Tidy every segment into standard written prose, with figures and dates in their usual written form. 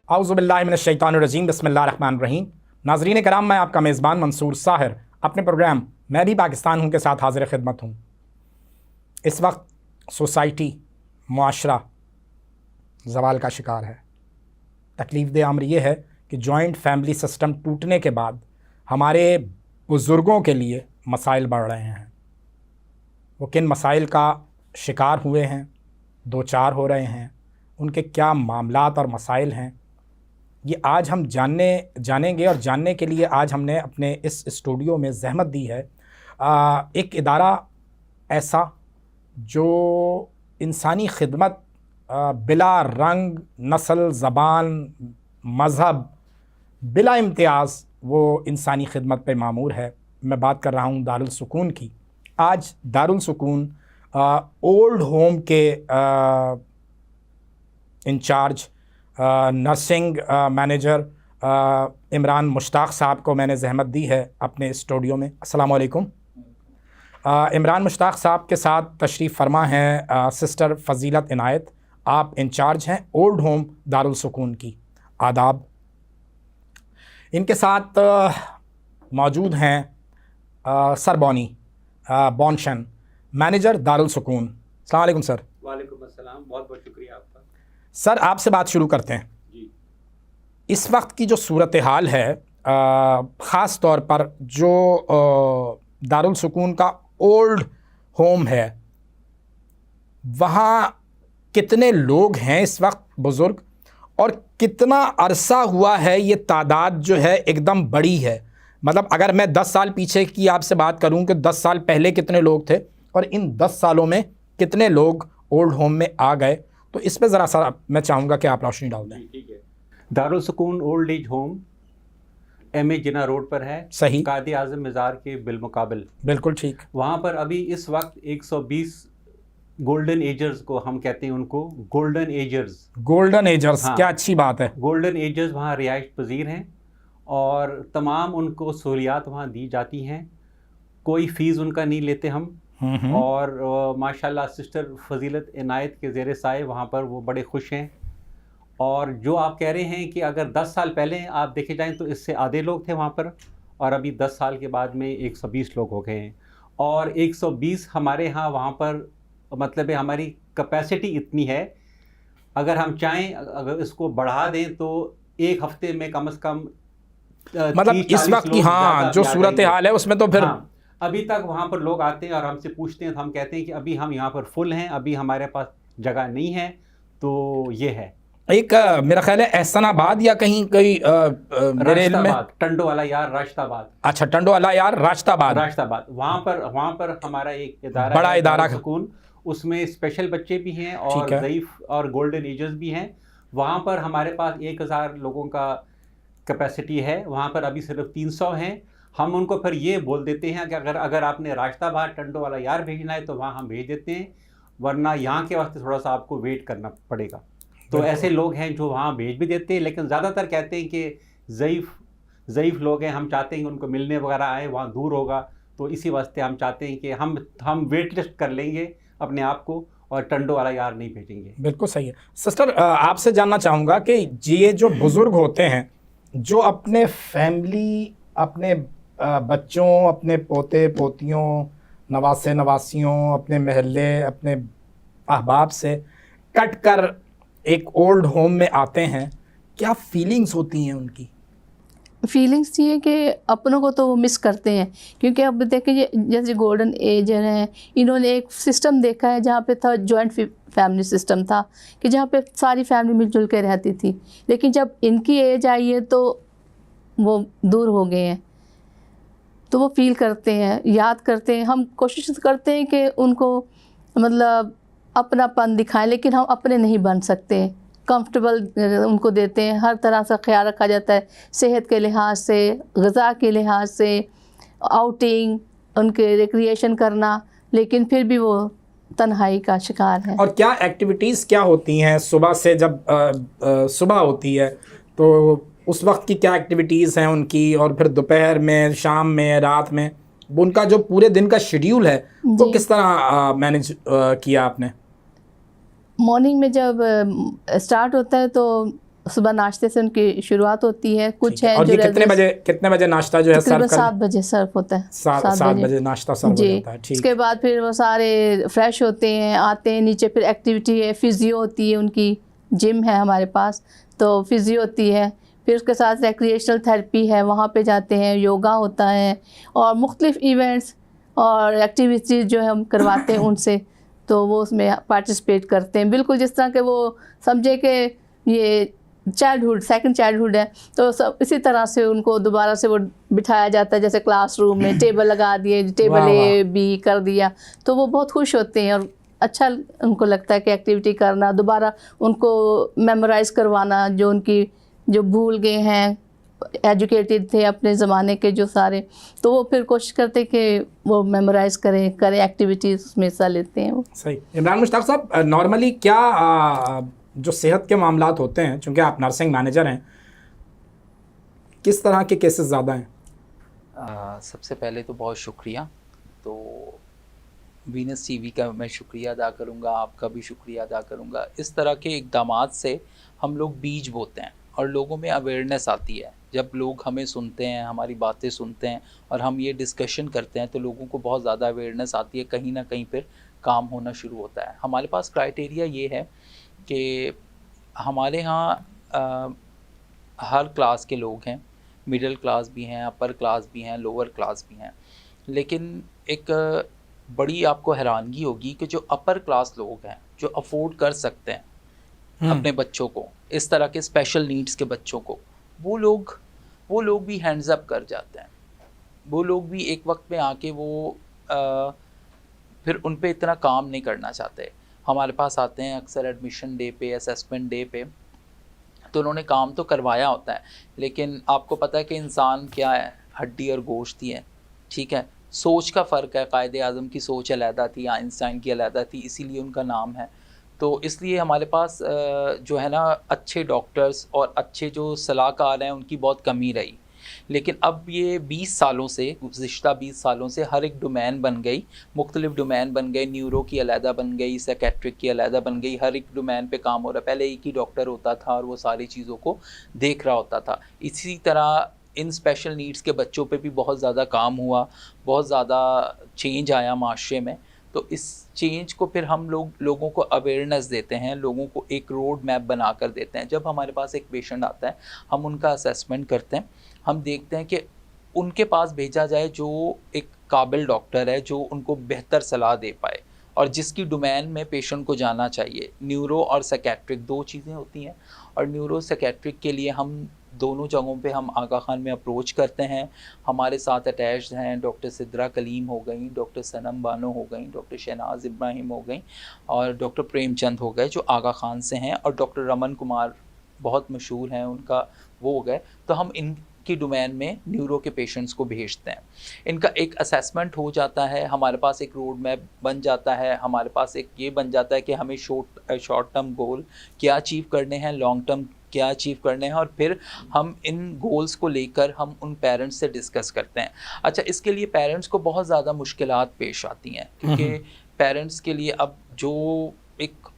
औज़ुबिल्लाहिमिनश्शैतानिर्रजीम बिस्मिल्लाहिर्रहमानिर्रहीम। नाज़रीन कराम, मैं आपका मेज़बान मंसूर साहिर अपने प्रोग्राम मैं भी पाकिस्तान हूँ के साथ हाज़िर खिदमत हूँ। इस वक्त सोसाइटी मुआशरा ज़वाल का शिकार है। तकलीफ़ दे अमर ये है कि जॉइंट फैमिली सिस्टम टूटने के बाद हमारे बुज़ुर्गों के लिए मसाइल बढ़ रहे हैं। वो किन मसाइल का शिकार हुए हैं, दो चार हो रहे हैं, उनके क्या मामलात और मसाइल हैं, ये आज हम जानेंगे। और जानने के लिए आज हमने अपने इस स्टूडियो में ज़हमत दी है एक इदारा ऐसा जो इंसानी खिदमत बिला रंग, नस्ल, ज़बान, मज़हब, बिला इम्तियाज़ वो इंसानी खिदमत पे मामूर है। मैं बात कर रहा हूँ दारुल सुकून की। आज दारुल सुकून ओल्ड होम के incharge nursing manager Imran Mushtaq साहब को मैंने ज़हमत दी है अपने स्टूडियो में। अस्सलाम वालेकुम। इमरान मुश्ताक साहब के साथ तशरीफ़ फरमा हैं सिस्टर फ़जीलत इनायत। आप इंचार्ज हैं ओल्ड होम दारुल सुकून की। आदाब। इनके साथ मौजूद हैं सर बॉनशन मैनेजर दारुल सुकून। अस्सलाम वालेकुम सर। वालेकुम अस्सलाम, बहुत बहुत शुक्रिया आपका। सर आपसे बात शुरू करते हैं। जी, इस वक्त की जो सूरत हाल है, ख़ास तौर पर जो दारुल सुकून का ओल्ड होम है, वहाँ कितने लोग हैं इस वक्त बुज़ुर्ग, और कितना अरसा हुआ है ये तादाद जो है एकदम बड़ी है? मतलब अगर मैं 10 साल पीछे की आपसे बात करूं कि 10 साल पहले कितने लोग थे और इन 10 सालों में कितने लोग ओल्ड होम में आ गए, तो इस पे ज़रा सा मैं चाहूँगा कि आप रोशनी डाल दें। ठीक है। Darul Sukoon old age home MA. जिना रोड पर है। सही। कायदे आज़म मज़ार के बिलमुकाबिल। बिल्कुल ठीक। वहाँ पर अभी इस वक्त 120 गोल्डन एजर्स को हम कहते हैं, उनको गोल्डन एजर्स। गोल्डन एजर्स, हाँ, क्या अच्छी बात है। गोल्डन एजर्स वहाँ रिहाइश पजीर हैं और तमाम उनको सहूलियात वहाँ दी जाती हैं। कोई फ़ीस उनका नहीं लेते हम। और माशाल्लाह सिस्टर फ़जीलत इनायत के ज़ेरे साए वहाँ पर वो बड़े खुश हैं। और जो आप कह रहे हैं कि अगर 10 साल पहले आप देखे जाएं तो इससे आधे लोग थे वहाँ पर, और अभी 10 साल के बाद में 120 लोग हो गए हैं। और 120 हमारे यहाँ वहाँ पर मतलब है, हमारी कैपेसिटी इतनी है, अगर हम चाहें अगर इसको बढ़ा दें तो एक हफ्ते में कम से कम मतलब इस वक्त की हाँ जो सूरत हाल है उसमें तो फिर हाँ, अभी तक वहाँ पर लोग आते हैं और हमसे पूछते हैं तो हम कहते हैं कि अभी हम यहाँ पर फुल हैं, अभी हमारे पास जगह नहीं है। तो ये है एक मेरा ख्याल है एहसनाबाद या कहीं मेरे इल्म में टंडो वाला यार राश्ताबाद। अच्छा, टंडो वाला यार राश्ताबाद वहाँ पर हमारा एक इदारा बड़ा इदारा सुकून, उसमें स्पेशल बच्चे भी हैं और ज़ईफ़ और गोल्डन एजर्स भी हैं। वहाँ पर हमारे पास 1000 लोगों का कैपेसिटी है। वहाँ पर अभी सिर्फ 300 हैं। हम उनको फिर ये बोल देते हैं कि अगर आपने राश्ताबाद टंडो वाला यार भेजना है तो वहाँ हम भेज देते हैं, वरना यहाँ के वास्ते थोड़ा सा आपको वेट करना पड़ेगा। तो ऐसे लोग हैं जो वहाँ भेज भी देते हैं, लेकिन ज़्यादातर कहते हैं कि ज़ईफ़ लोग हैं, हम चाहते हैं कि उनको मिलने वगैरह आए, वहाँ दूर होगा, तो इसी वास्ते हम चाहते हैं कि हम वेट लिस्ट कर लेंगे अपने आप को और टंडो वाला यार नहीं भेजेंगे। बिल्कुल सही है। सिस्टर आपसे जानना चाहूँगा कि ये जो बुज़ुर्ग होते हैं जो अपने फैमिली, अपने बच्चों, अपने पोते पोतियों, नवासे नवासियों, अपने महल्ले, अपने अहबाब से कट कर एक ओल्ड होम में आते हैं, क्या फीलिंग्स होती हैं उनकी? फीलिंग्स ये कि अपनों को तो वो मिस करते हैं, क्योंकि अब देखिए जैसे गोल्डन एजर हैं, इन्होंने एक सिस्टम देखा है जहाँ पे था जॉइंट फैमिली सिस्टम था कि जहाँ पे सारी फैमिली मिलजुल के रहती थी, लेकिन जब इनकी एज आई है तो वो दूर हो गए हैं। तो वो फील करते हैं, याद करते हैं। हम कोशिश करते हैं कि उनको मतलब अपनापन दिखाएं, लेकिन हम अपने नहीं बन सकते। कंफर्टेबल उनको देते हैं, हर तरह से ख्याल रखा जाता है, सेहत के लिहाज से, ग़िज़ा के लिहाज से, आउटिंग, उनके रिक्रिएशन करना, लेकिन फिर भी वो तन्हाई का शिकार है। और क्या एक्टिविटीज़ क्या होती हैं सुबह से? जब सुबह होती है तो उस वक्त की क्या एक्टिविटीज़ हैं उनकी, और फिर दोपहर में, शाम में, रात में, उनका जो पूरे दिन का शेड्यूल है वो किस तरह मैनेज किया आपने? मॉर्निंग में जब स्टार्ट होता है तो सुबह नाश्ते से उनकी शुरुआत होती है। कुछ है और जो ये कितने बजे नाश्ता जो है तकरीबन सर्व 7 बजे सर्व होता है। 7 बजे नाश्ता सर्व हो जाता है। ठीक। उसके बाद फिर वो सारे फ्रेश होते हैं, आते हैं नीचे, फिर एक्टिविटी है, फिजियो होती है, उनकी जिम है हमारे पास, तो फिजियो होती है। फिर उसके साथ रिक्रिएशनल थेरेपी है, वहाँ पे जाते हैं, योगा होता है और मुख्तलिफ इवेंट्स और एक्टिविटीज़ जो है हम करवाते हैं उनसे, तो वो उसमें पार्टिसिपेट करते हैं। बिल्कुल जिस तरह के वो समझे कि ये चाइल्डहुड, सेकंड चाइल्डहुड है, तो सब इसी तरह से उनको दोबारा से वो बिठाया जाता है, जैसे क्लासरूम में टेबल लगा दिए, टेबल ए बी कर दिया, तो वो बहुत खुश होते हैं और अच्छा उनको लगता है कि एक्टिविटी करना, दोबारा उनको मेमोराइज़ करवाना जो उनकी जो भूल गए हैं, एजुकेटेड थे अपने ज़माने के जो सारे, तो वो फिर कोशिश करते कि वो मेमोराइज़ करें एक्टिविटीज़ उसमें हिस्सा लेते हैं वो। सही। इमरान मुश्ताक साहब, नॉर्मली क्या जो सेहत के मामलात होते हैं, चूँकि आप नर्सिंग मैनेजर हैं, किस तरह के केसेस ज़्यादा हैं? सबसे पहले तो बहुत शुक्रिया, तो वीनस टीवी का मैं शुक्रिया अदा करूँगा, आपका भी शुक्रिया अदा करूँगा। इस तरह के इक़दामात से हम लोग बीज बोते हैं और लोगों में अवेयरनेस आती है। जब लोग हमें सुनते हैं, हमारी बातें सुनते हैं और हम ये डिस्कशन करते हैं, तो लोगों को बहुत ज़्यादा अवेयरनेस आती है, कहीं ना कहीं फिर काम होना शुरू होता है। हमारे पास क्राइटेरिया ये है कि हमारे यहाँ हर क्लास के लोग हैं, मिडिल क्लास भी हैं, अपर क्लास भी हैं, लोअर क्लास भी हैं, लेकिन एक बड़ी आपको हैरानगी होगी कि जो अपर क्लास लोग हैं, जो अफोर्ड कर सकते हैं अपने बच्चों को, इस तरह के स्पेशल नीड्स के बच्चों को, वो लोग भी हैंड्स अप कर जाते हैं। वो लोग भी एक वक्त में आके वो फिर उन पे इतना काम नहीं करना चाहते। हमारे पास आते हैं अक्सर एडमिशन डे पे, असेसमेंट डे पे, तो उन्होंने काम तो करवाया होता है, लेकिन आपको पता है कि इंसान क्या है, हड्डी और गोश्त ही है, ठीक है। सोच का फ़र्क है, कायदे आज़म की सोच अलहदा थी, आइंस्टाइन की अलहदा थी, इसीलिए उनका नाम है। तो इसलिए हमारे पास जो है ना, अच्छे डॉक्टर्स और अच्छे जो सलाहकार हैं उनकी बहुत कमी रही। लेकिन अब ये 20 सालों से, गुज़िश्ता 20 सालों से हर एक डोमेन बन गई, मुख्तलिफ डोमेन बन गए, न्यूरो की अलहदा बन गई, साइकेट्रिक की अलहदा बन गई, हर एक डोमेन पे काम हो रहा है। पहले एक ही डॉक्टर होता था और वो सारी चीज़ों को देख रहा होता था। इसी तरह इन स्पेशल नीड्स के बच्चों पे भी बहुत ज़्यादा काम हुआ, बहुत ज़्यादा चेंज आया माशरे में। तो इस चेंज को फिर हम लोगों को अवेयरनेस देते हैं, लोगों को एक रोड मैप बना कर देते हैं। जब हमारे पास एक पेशेंट आता है, हम उनका असेसमेंट करते हैं, हम देखते हैं कि उनके पास भेजा जाए जो एक काबिल डॉक्टर है, जो उनको बेहतर सलाह दे पाए और जिसकी डोमेन में पेशेंट को जाना चाहिए। न्यूरो और साइकेट्रिक 2 चीज़ें होती हैं, और न्यूरो साइकेट्रिक के लिए हम दोनों जगहों पे हम आगा खान में अप्रोच करते हैं। हमारे साथ अटैच्ड हैं डॉक्टर सिद्रा कलीम हो गई, डॉक्टर सनम बानो हो गई, डॉक्टर शहनाज इब्राहिम हो गई और डॉक्टर प्रेमचंद हो गए जो आगा खान से हैं, और डॉक्टर रमन कुमार बहुत मशहूर हैं, उनका वो हो गए। तो हम इनकी डोमेन में न्यूरो के पेशेंट्स को भेजते हैं। इनका एक असेसमेंट हो जाता है, हमारे पास एक रोड मैप बन जाता है, हमारे पास एक ये बन जाता है कि हमें शॉर्ट टर्म गोल क्या अचीव करने हैं, लॉन्ग टर्म क्या अचीव करने हैं, और फिर हम इन गोल्स को लेकर हम उन पेरेंट्स से डिस्कस करते हैं। अच्छा, इसके लिए पेरेंट्स को बहुत ज़्यादा मुश्किलात पेश आती हैं, क्योंकि पेरेंट्स के लिए अब जो एक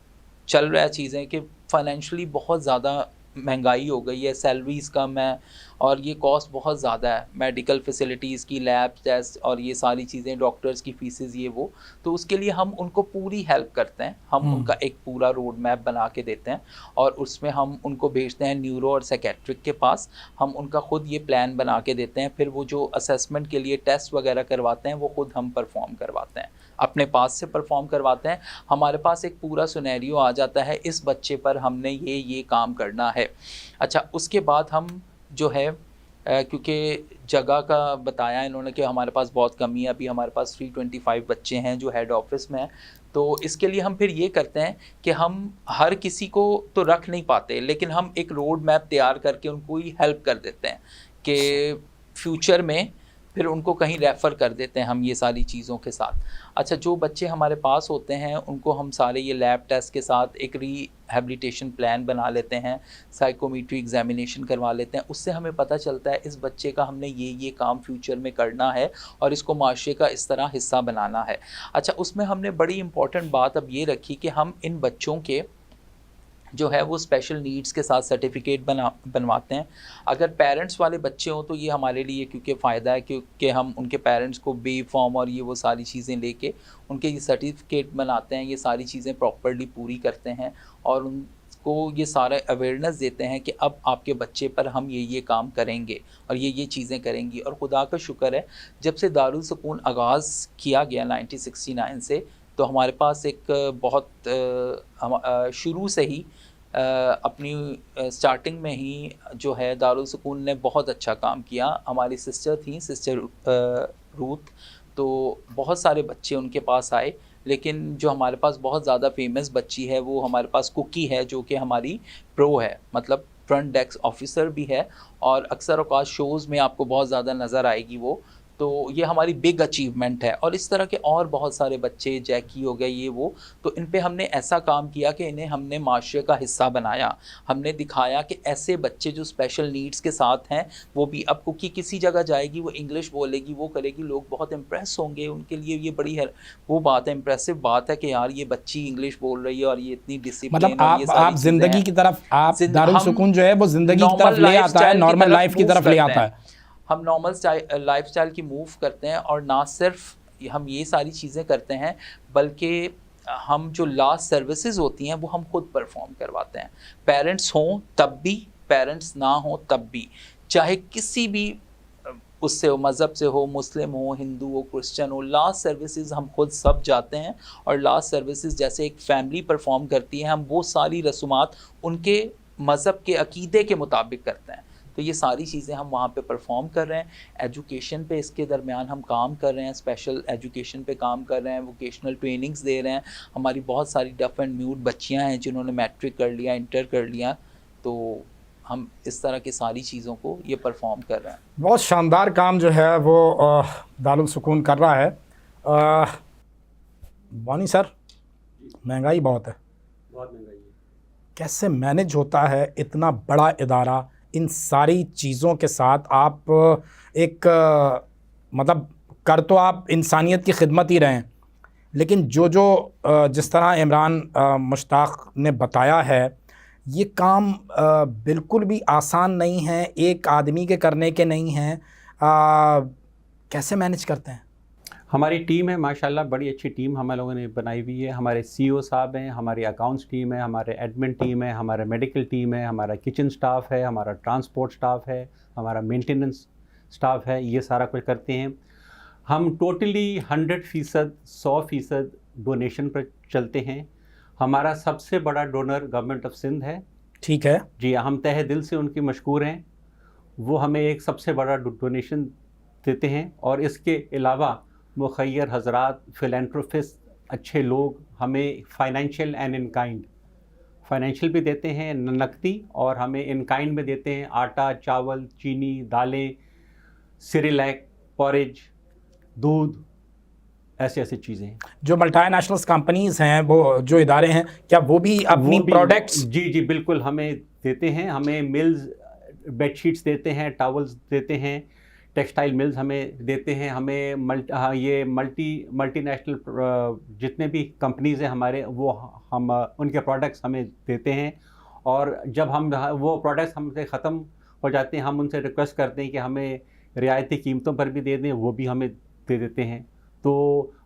चल रहा है चीज़ें कि फाइनेंशियली बहुत ज़्यादा महंगाई हो गई है, सैलरीज़ कम है और ये कॉस्ट बहुत ज़्यादा है, मेडिकल फैसिलिटीज़ की, लैब टेस्ट और ये सारी चीज़ें, डॉक्टर्स की फीसेस, ये वो। तो उसके लिए हम उनको पूरी हेल्प करते हैं, हम उनका एक पूरा रोड मैप बना के देते हैं और उसमें हम उनको भेजते हैं न्यूरो और साइकेट्रिक के पास। हम उनका ख़ुद ये प्लान बना के देते हैं, फिर वो जो असेसमेंट के लिए टेस्ट वगैरह करवाते हैं वो ख़ुद हम परफॉर्म करवाते हैं, अपने पास से परफॉर्म करवाते हैं। हमारे पास एक पूरा सिनेरियो आ जाता है, इस बच्चे पर हमने ये काम करना है। अच्छा, उसके बाद हम जो है क्योंकि जगह का बताया इन्होंने कि हमारे पास बहुत कमी है, अभी हमारे पास 325 बच्चे हैं जो हेड ऑफिस में हैं, तो इसके लिए हम फिर ये करते हैं कि हम हर किसी को तो रख नहीं पाते, लेकिन हम एक रोड मैप तैयार करके उनको ही हेल्प कर देते हैं कि फ्यूचर में फिर उनको कहीं रेफ़र कर देते हैं हम ये सारी चीज़ों के साथ। अच्छा, जो बच्चे हमारे पास होते हैं उनको हम सारे ये लैब टेस्ट के साथ एक रिहैबिलिटेशन प्लान बना लेते हैं, साइकोमेट्री एग्जामिनेशन करवा लेते हैं। उससे हमें पता चलता है इस बच्चे का हमने ये काम फ्यूचर में करना है और इसको माशरे का इस तरह हिस्सा बनाना है। अच्छा, उसमें हमने बड़ी इंपॉर्टेंट बात अब ये रखी कि हम इन बच्चों के जो है वो स्पेशल नीड्स के साथ सर्टिफिकेट बनवाते हैं। अगर पेरेंट्स वाले बच्चे हों तो ये हमारे लिए क्योंकि फ़ायदा है, क्योंकि हम उनके पेरेंट्स को बी फॉर्म और ये वो सारी चीज़ें लेके उनके ये सर्टिफिकेट बनाते हैं, ये सारी चीज़ें प्रॉपर्ली पूरी करते हैं और उनको ये सारा अवेयरनेस देते हैं कि अब आपके बच्चे पर हम ये काम करेंगे और ये चीज़ें करेंगी। और खुदा का शुक्र है, जब से दारुल सुकून आगाज़ किया गया 1969 से, तो हमारे पास एक बहुत शुरू से ही अपनी स्टार्टिंग में ही जो है दारुल सुकून ने बहुत अच्छा काम किया। हमारी सिस्टर थी, सिस्टर रूथ, तो बहुत सारे बच्चे उनके पास आए, लेकिन जो हमारे पास बहुत ज़्यादा फेमस बच्ची है वो हमारे पास कुकी है, जो कि हमारी प्रो है, मतलब फ्रंट डेस्क ऑफिसर भी है और अक्सर औकात शोज़ में आपको बहुत ज़्यादा नज़र आएगी वो। तो ये हमारी बिग अचीवमेंट है। और इस तरह के और बहुत सारे बच्चे, जैकी हो गए ये वो, तो इन पे हमने ऐसा काम किया कि इन्हें हमने माशरे का हिस्सा बनाया। हमने दिखाया कि ऐसे बच्चे जो स्पेशल नीड्स के साथ हैं वो भी, अब कुकी किसी जगह जाएगी, वो इंग्लिश बोलेगी, वो करेगी, लोग बहुत इम्प्रेस होंगे, उनके लिए ये बड़ी है वो बात है, इम्प्रेसिव बात है कि यार ये बच्ची इंग्लिश बोल रही है और ये इतनी डिसिप्लिन। मतलब आप ज़िंदगी की तरफ, आप दारुल सुकून जो है वो ज़िंदगी की तरफ ले आता है, नॉर्मल लाइफ की तरफ ले आता है। हम नॉर्मल लाइफस्टाइल की मूव करते हैं और ना सिर्फ हम ये सारी चीज़ें करते हैं, बल्कि हम जो लास्ट सर्विसेज होती हैं वो हम खुद परफॉर्म करवाते हैं। पेरेंट्स हों तब भी, पेरेंट्स ना हों तब भी, चाहे किसी भी उससे हो, मज़हब से हो, मुस्लिम हो, हिंदू हो, क्रिश्चियन हो, लास्ट सर्विसेज हम खुद सब जाते हैं। और लास्ट सर्विसेज जैसे एक फैमिली परफॉर्म करती है, हम वो सारी रसूमात उनके मज़हब के अकीदे के मुताबिक करते हैं। तो ये सारी चीज़ें हम वहाँ पे परफॉर्म कर रहे हैं। एजुकेशन पे इसके दरमियान हम काम कर रहे हैं, स्पेशल एजुकेशन पे काम कर रहे हैं, वोकेशनल ट्रेनिंग्स दे रहे हैं। हमारी बहुत सारी डफ एंड म्यूट बच्चियाँ हैं जिन्होंने मैट्रिक कर लिया, इंटर कर लिया, तो हम इस तरह की सारी चीज़ों को ये परफॉर्म कर रहे हैं। बहुत शानदार काम जो है वो दारुल सुकून कर रहा है। वानी सर, महंगाई बहुत है, बहुत महंगाई है। कैसे मैनेज होता है इतना बड़ा इदारा, इन सारी चीज़ों के साथ? आप एक मतलब कर तो आप इंसानियत की खिदमत ही रहे हैं, लेकिन जिस तरह इमरान मुश्ताक ने बताया है, ये काम बिल्कुल भी आसान नहीं है, एक आदमी के करने के नहीं हैं। कैसे मैनेज करते हैं? हमारी टीम है माशाल्लाह, बड़ी अच्छी टीम हम लोगों ने बनाई हुई है। हमारे सीईओ साहब हैं, हमारी अकाउंट्स टीम है, हमारे एडमिन टीम है, हमारा मेडिकल टीम है, हमारा किचन स्टाफ है, हमारा ट्रांसपोर्ट स्टाफ है, हमारा मेंटेनेंस स्टाफ है, ये सारा कुछ करते हैं। हम टोटली 100% 100% डोनेशन पर चलते हैं। हमारा सबसे बड़ा डोनर गवर्नमेंट ऑफ सिंध है। ठीक है जी, हम तहे दिल से उनकी मशकूर हैं। वो हमें एक सबसे बड़ा डोनेशन देते हैं और इसके अलावा मुखैर हजरात, फिलैंथ्रोपिस्ट, अच्छे लोग हमें financial and in kind, financial भी देते हैं नकदी, और हमें इन काइंड में देते हैं आटा, चावल, चीनी, दालें, सिरिलैक, पॉरेज, दूध, ऐसी ऐसी चीज़ें। जो मल्टीनेशनल कंपनीज़ हैं, वो जो इदारे हैं, क्या वो भी अपनी प्रोडक्ट्स? जी बिल्कुल हमें देते हैं। हमें मिल्स बेडशीट्स देते हैं, टॉवल्स देते हैं, टेक्सटाइल मिल्स हमें देते हैं। हमें मल्टीनेशनल जितने भी कंपनीज़ हैं हमारे, वो हम उनके प्रोडक्ट्स हमें देते हैं। और जब हम वो प्रोडक्ट्स हमसे ख़त्म हो जाते हैं, हम उनसे रिक्वेस्ट करते हैं कि हमें रियायती कीमतों पर भी दे दें, वो भी हमें दे देते हैं। तो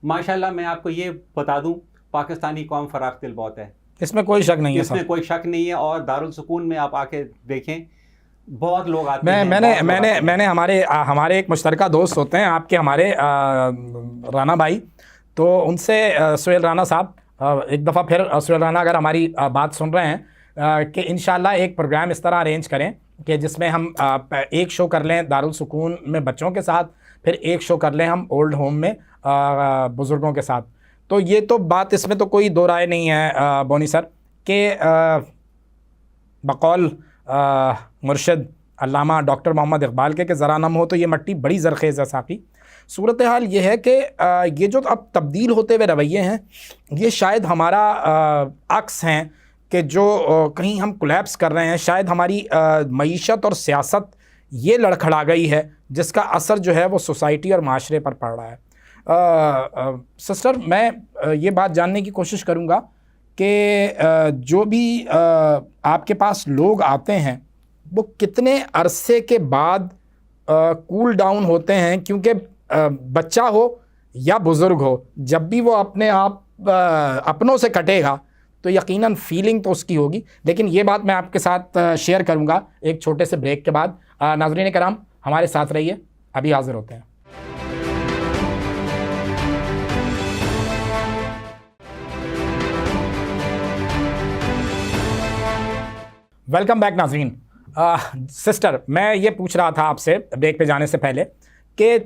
माशाल्लाह मैं आपको ये बता दूं, पाकिस्तानी कौम फराख दिल बहुत है, इसमें कोई शक नहीं है, इसमें कोई शक नहीं है। और दारुल सुकून में आप आके देखें, बहुत लोग आते हैं। मैंने हमारे एक मुश्तरका दोस्त होते हैं आपके, हमारे राना भाई, तो उनसे सुहेल राना साहब, एक दफ़ा फिर सुहेल राना अगर हमारी बात सुन रहे हैं, कि इंशाल्लाह एक प्रोग्राम इस तरह अरेंज करें कि जिसमें हम एक शो कर लें दारुल सुकून में बच्चों के साथ, फिर एक शो कर लें हम ओल्ड होम में बुज़ुर्गों के साथ। तो ये तो बात, इसमें तो कोई दो राय नहीं है बोनी सर, कि बकौल मुर्शिद अल्लामा डॉक्टर मोहम्मद इकबाल के ज़रा नम हो तो ये मट्टी बड़ी ज़रख़ेज़ है। साकी सूरत हाल ये है कि ये जो अब तब्दील होते हुए रवैये हैं, ये शायद हमारा अक्स हैं कि जो कहीं हम कोलैप्स कर रहे हैं। शायद हमारी मईशत और सियासत ये लड़खड़ा गई है, जिसका असर जो है वो सोसाइटी और माशरे पर पड़ रहा है। सिस्टर, मैं ये बात जानने की कोशिश करूँगा कि जो भी आपके पास लोग आते हैं वो कितने अरसे के बाद कूल डाउन होते हैं, क्योंकि बच्चा हो या बुज़ुर्ग हो, जब भी वो अपने आप अपनों से कटेगा तो यकीनन फीलिंग तो उसकी होगी। लेकिन ये बात मैं आपके साथ शेयर करूंगा एक छोटे से ब्रेक के बाद। नाज़रीन कराम, हमारे साथ रहिए, अभी हाजिर होते हैं। वेलकम बैक नाज़रीन। सिस्टर, मैं ये पूछ रहा था आपसे ब्रेक पे जाने से पहले कि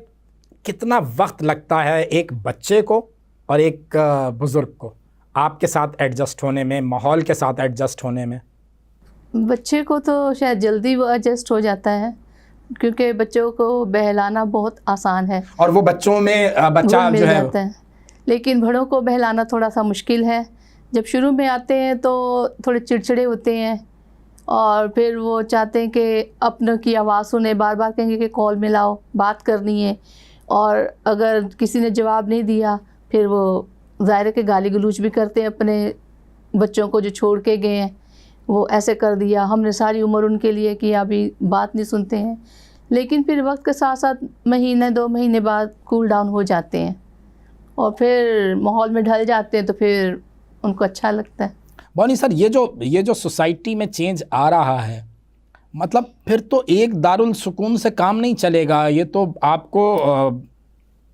कितना वक्त लगता है एक बच्चे को और एक बुज़ुर्ग को आपके साथ एडजस्ट होने में, माहौल के साथ एडजस्ट होने में? बच्चे को तो शायद जल्दी वो एडजस्ट हो जाता है, क्योंकि बच्चों को बहलाना बहुत आसान है और वो बच्चों में बच्चा वो मिल जो है जाता है। लेकिन बड़ों को बहलाना थोड़ा सा मुश्किल है। जब शुरू में आते हैं तो थोड़े चिड़चिड़े होते हैं और फिर वो चाहते हैं कि अपनों की आवाज़ सुने, बार बार कहेंगे कि कॉल मिलाओ, बात करनी है। और अगर किसी ने जवाब नहीं दिया फिर वो ज़ाहिर है कि गाली गलौज भी करते हैं अपने बच्चों को जो छोड़ के गए हैं, वो ऐसे कर दिया, हमने सारी उम्र उनके लिए किया, अभी बात नहीं सुनते हैं। लेकिन फिर वक्त के साथ साथ महीने 2 महीने बाद कूल डाउन हो जाते हैं और फिर माहौल में ढल जाते हैं, तो फिर उनको अच्छा लगता है। बॉनी सर, ये जो सोसाइटी में चेंज आ रहा है, मतलब फिर तो एक दारुल सुकून से काम नहीं चलेगा। ये तो आपको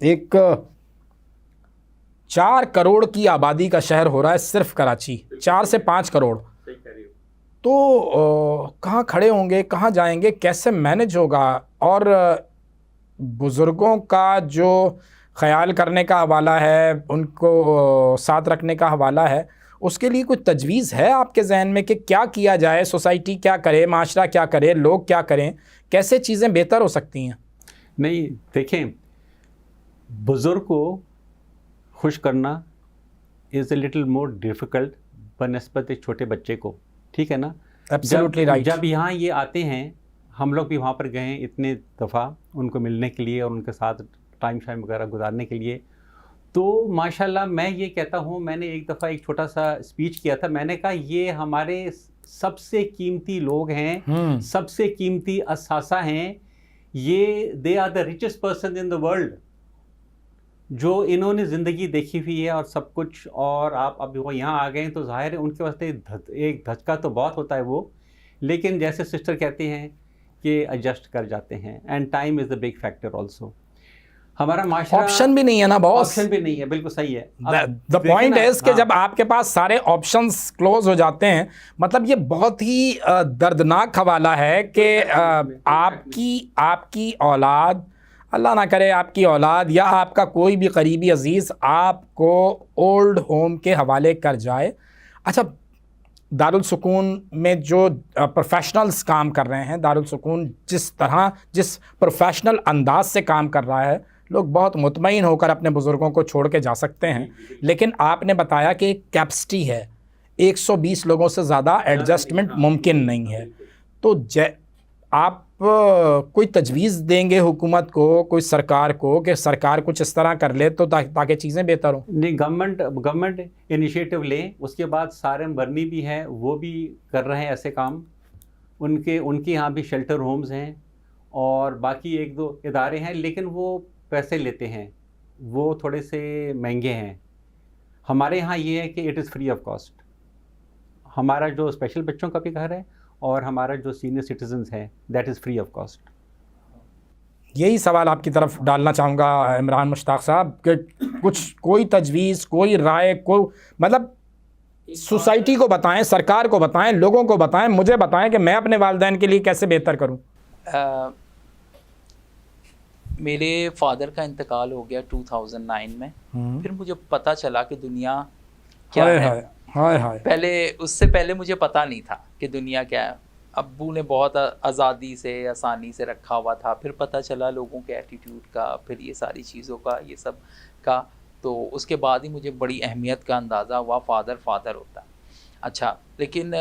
एक 4 करोड़ की आबादी का शहर हो रहा है सिर्फ कराची, 4 से 5 करोड़। तो कहाँ खड़े होंगे, कहाँ जाएंगे, कैसे मैनेज होगा? और बुज़ुर्गों का जो ख्याल करने का हवाला है, उनको साथ रखने का हवाला है, उसके लिए कुछ तजवीज़ है आपके जहन में कि क्या किया जाए? सोसाइटी क्या करे, माशरा क्या करे, लोग क्या करें, कैसे चीज़ें बेहतर हो सकती हैं? नहीं, देखें, बुज़ुर्ग को खुश करना is a little more difficult बनस्बत एक छोटे बच्चे को, ठीक है ना? Absolutely right. जब यहाँ ये आते हैं, हम लोग भी वहाँ पर गए हैं इतने दफ़ा उनको मिलने के लिए और उनके साथ टाइम शाइम वगैरह गुजारने के लिए, तो माशाल्लाह मैं ये कहता हूँ, मैंने एक दफ़ा एक छोटा सा स्पीच किया था। मैंने कहा ये हमारे सबसे कीमती लोग हैं, सबसे कीमती असासा हैं, ये they are the richest person in the world, जो इन्होंने ज़िंदगी देखी हुई है और सब कुछ। और आप अभी वो यहाँ आ गए हैं तो ज़ाहिर है उनके वास्ते एक धचका तो बहुत होता है वो, लेकिन जैसे सिस्टर कहती हैं कि एडजस्ट कर जाते हैं। And time is the big factor also. हमारा माशरा ऑप्शन भी नहीं है ना बॉस। ऑप्शन भी नहीं है, बिल्कुल सही है। द पॉइंट इज कि जब आपके पास सारे ऑप्शंस क्लोज हो जाते हैं, मतलब ये बहुत ही दर्दनाक हवाला है कि आपकी औलाद, अल्लाह ना करे आपकी औलाद या आपका कोई भी करीबी अजीज़ आपको ओल्ड होम के हवाले कर जाए। अच्छा, दारुल सुकून में जो प्रोफेशनल्स काम कर रहे हैं, दारुल सुकून जिस प्रोफेशनल अंदाज से काम कर रहा है, लोग बहुत मुतमईन होकर अपने बुज़ुर्गों को छोड़ के जा सकते हैं। लेकिन आपने बताया कि एक कैपेसिटी है, 120 लोगों से ज़्यादा एडजस्टमेंट मुमकिन नहीं है। तो आप कोई तजवीज़ देंगे हुकूमत को, कोई सरकार को, कि सरकार कुछ इस तरह कर ले तो ताकि चीज़ें बेहतर हों? नहीं, गवर्नमेंट इनिशिएटिव ले। उसके बाद सारम बर्नी भी है, वो भी कर रहे हैं ऐसे काम। उनके यहाँ भी शेल्टर होम्स हैं और बाकी 1-2 इदारे हैं, लेकिन वो पैसे लेते हैं, वो थोड़े से महंगे हैं। हमारे यहाँ ये है कि it is free of cost. हमारा जो स्पेशल बच्चों का भी घर है और हमारा जो सीनियर सिटीजन्स है, that is free of cost. यही सवाल आपकी तरफ डालना चाहूँगा इमरान मुश्ताक साहब कि कोई तजवीज़, कोई राय, मतलब सोसाइटी को बताएं, सरकार को बताएं, लोगों को बताएं, मुझे बताएं कि मैं अपने वालिदैन के लिए कैसे बेहतर करूं। मेरे फादर का इंतकाल हो गया 2009 में। फिर मुझे पता चला कि दुनिया क्या है। हाय। उससे पहले मुझे पता नहीं था कि दुनिया क्या है। अब्बू ने बहुत आज़ादी से, आसानी से रखा हुआ था। फिर पता चला लोगों के एटीट्यूड का, फिर ये सारी चीज़ों का, ये सब का। तो उसके बाद ही मुझे बड़ी अहमियत का अंदाज़ा हुआ, फादर होता है। अच्छा, लेकिन